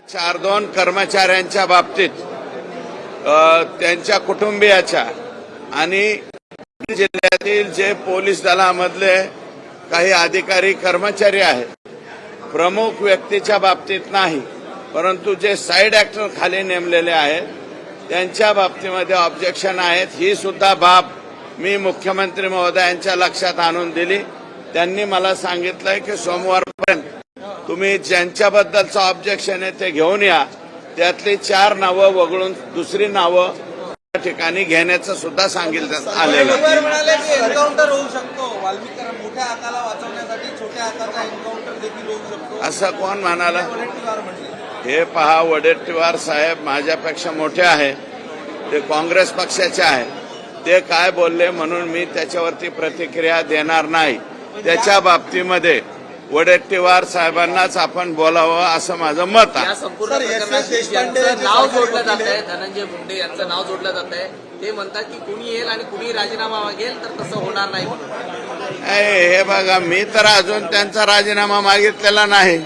4-2 कर्मचाऱ्यांच्या बाबतीत त्यांच्या कुटुंबियाच्या आणि जिल्ह्यातील जे पोलीस दलामधले काही अधिकारी कर्मचारी आहेत, प्रमुख व्यक्तीच्या बाबतीत नाही, परंतु जे साइड ऍक्टर खाली नेमलेले आहेत त्यांच्या बाबतीमध्ये ऑब्जेक्शन आहेत. ही सुद्धा बाब मी मुख्यमंत्री महोदयांच्या लक्षात आणून दिली. त्यांनी मला सांगितलंय की सोमवारपर्यंत तुम्ही ज्यांच्याबद्दलचं ऑब्जेक्शन आहे ते घेऊन या. त्यातली 4 नावं वगळून दुसरी नावं त्या ठिकाणी घेण्याचं सुद्धा सांगितलं आलेलं. एन्काउंटर होऊ शकतो, वाल्मिकी मोठ्या आकाला वाचवण्यासाठी छोट्या आकाचा एन्काउंटर देखील होऊ शकतो असं कोण म्हणाला? हे पहा, वडेट्टीवार साहेब माझ्यापेक्षा मोठे आहे, ते काँग्रेस पक्षाचे आहे. ते काय बोलले म्हणून मी त्याच्यावरती प्रतिक्रिया देणार नाही. त्याच्या बाबतीमध्ये वडेट्टीवार साहेबांनाच आपण बोलावं असं माझं मत आहे. नाव जोडलं जात आहे, धनंजय मुंडे यांचं नाव जोडलं जात आहे. ते म्हणतात की कुणी येईल आणि कुणी राजीनामा मागेल तर तसं होणार नाही म्हणून. हे बघा, मी तर अजून त्यांचा राजीनामा मागितलेला नाही,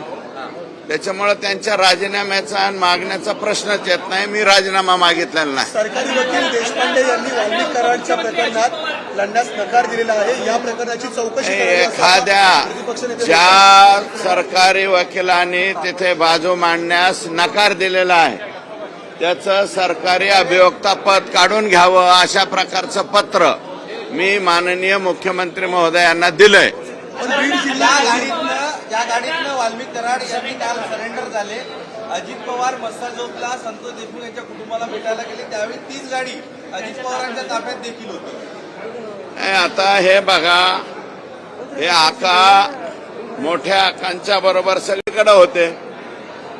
त्याच्यामुळे त्यांच्या राजीनाम्याचा आणि मागण्याचा प्रश्नच येत नाही. मी राजीनामा मागितलेला नाही. सरकारी वकील देशपांडे यांनी वाल्मिक कराडच्या प्रकरणात लढण्यास नकार दिलेला आहे. या प्रकरणाची चौकशी एखाद्या ज्या सरकारी वकिलांनी तिथे बाजू मांडण्यास नकार दिलेला आहे त्याचं सरकारी अभियोक्ता पद काढून घ्यावं अशा प्रकारचं पत्र मी माननीय मुख्यमंत्री महोदयांना दिलंय. ज्या गाडीतनं वाल्मिक कराड यांनी काल सरेंडर झाले, अजित पवार मस्साजोगला संतोष देशमुख यांच्या कुटुंबाला भेटायला गेले, त्यावेळी तीच गाडी अजित पवारांच्या ताब्यात देखील होती. आता हे बघा, हे आका मोठ्या आकांच्या बरोबर सगळीकडे होते,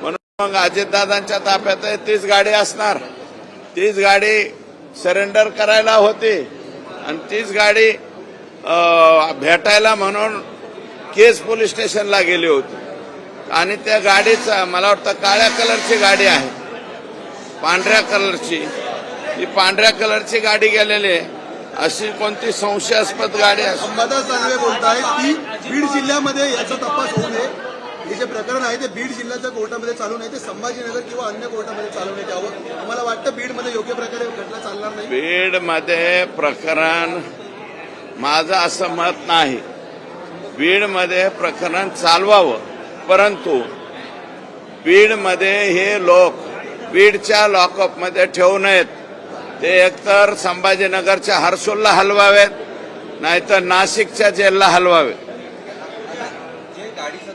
म्हणून मग अजितदादांच्या ताब्यात तीच गाडी असणार. तीच गाडी सरेंडर करायला होती आणि तीच गाडी भेटायला म्हणून केस पोलीस स्टेशनला गेली होती. आणि त्या गाडीचा मला वाटतं काळ्या कलरची गाडी आहे, पांढऱ्या कलरची, ती पांढऱ्या कलरची गाडी गेलेली आहे. अशी कोणती संशयास्पद गाडी असते? अंबादास दानवे बोलतायत की बीड जिल्ह्यामध्ये याचा तपास होऊ नये. हे जे प्रकरण आहे ते बीड जिल्ह्याच्या कोर्टामध्ये चालू नाही, ते संभाजीनगर किंवा अन्य कोर्टामध्ये चालवण्यात यावं. आम्हाला वाटतं बीडमध्ये योग्य प्रकारे घटना चालणार नाही. बीडमध्ये प्रकरण, माझं असं मत नाही. बीडमध्ये प्रकरण चालवावं, परंतु बीडमध्ये हे लोक बीडच्या लॉकअपमध्ये ठेवू नयेत. ते एकतर संभाजीनगरच्या हर्सूलला हलवावेत, नाहीतर नाशिकच्या जेलला हलवावेत.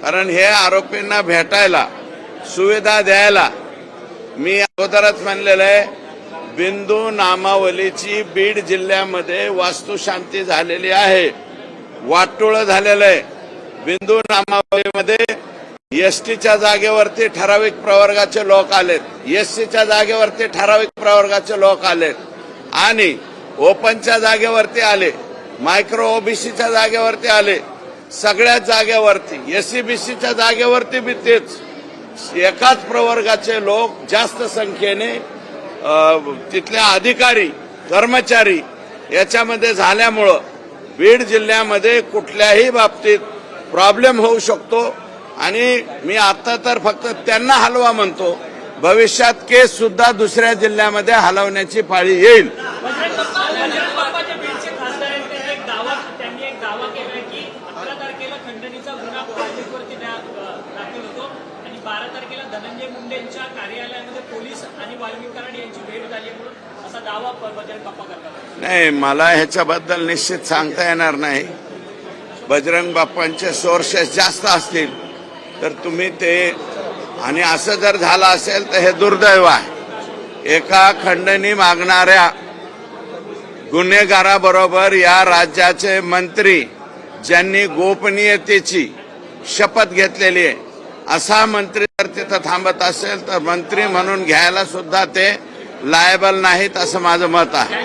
कारण हे आरोपींना भेटायला, सुविधा द्यायला मी अगोदरच म्हणलेलं आहे, बिंदू नामावलीची बीड जिल्ह्यामध्ये वास्तुशांती झालेली आहे, वाटोळं झालेलं आहे. बिंदू नामावलीमध्ये एसटीच्या जागेवरती ठराविक प्रवर्गाचे लोक आलेत, एससीच्या जागेवरती ठराविक प्रवर्गाचे लोक आलेत आणि ओपनच्या जागेवरती आले, मायक्रो ओबीसीच्या जागेवरती आले, सगळ्याच जागेवरती एससीबीसीच्या जागेवरती बी तेच एकाच प्रवर्गाचे लोक जास्त संख्येने तिथले अधिकारी कर्मचारी याच्यामध्ये झाल्यामुळं बीड जिल्ह्यामध्ये कुठल्याही बाबतीत प्रॉब्लेम होऊ शकतो. आणि मी आता तर फक्त त्यांना हलवा म्हणतो, भविष्यात केस सुद्धा दुसऱ्या जिल्ह्यामध्ये हलवण्याची पाळी येईल. धनंजय मुंडेंच्या कार्यालयामध्ये पोलीस आणि वाल्मिक कराड यांची भेट झाली म्हणून असा दावा बजरंग बाप्पा करतात. नाही, मला ह्याच्याबद्दल निश्चित सांगता येणार नाही. बजरंग बाप्पांचे सोर्सेस जास्त असतील तर तुम्ही ते, आणि असं जर झालं असेल तर हे दुर्दैव आहे. एका खंडणी मागणाऱ्या गुन्हेगाराबरोबर या राज्याचे मंत्री ज्यांनी गोपनीयतेची शपथ घेतलेली आहे, असा मंत्री जर तिथं थांबत असेल तर मंत्री म्हणून घ्यायला सुद्धा ते लायबल नाहीत असं माझं मत आहे.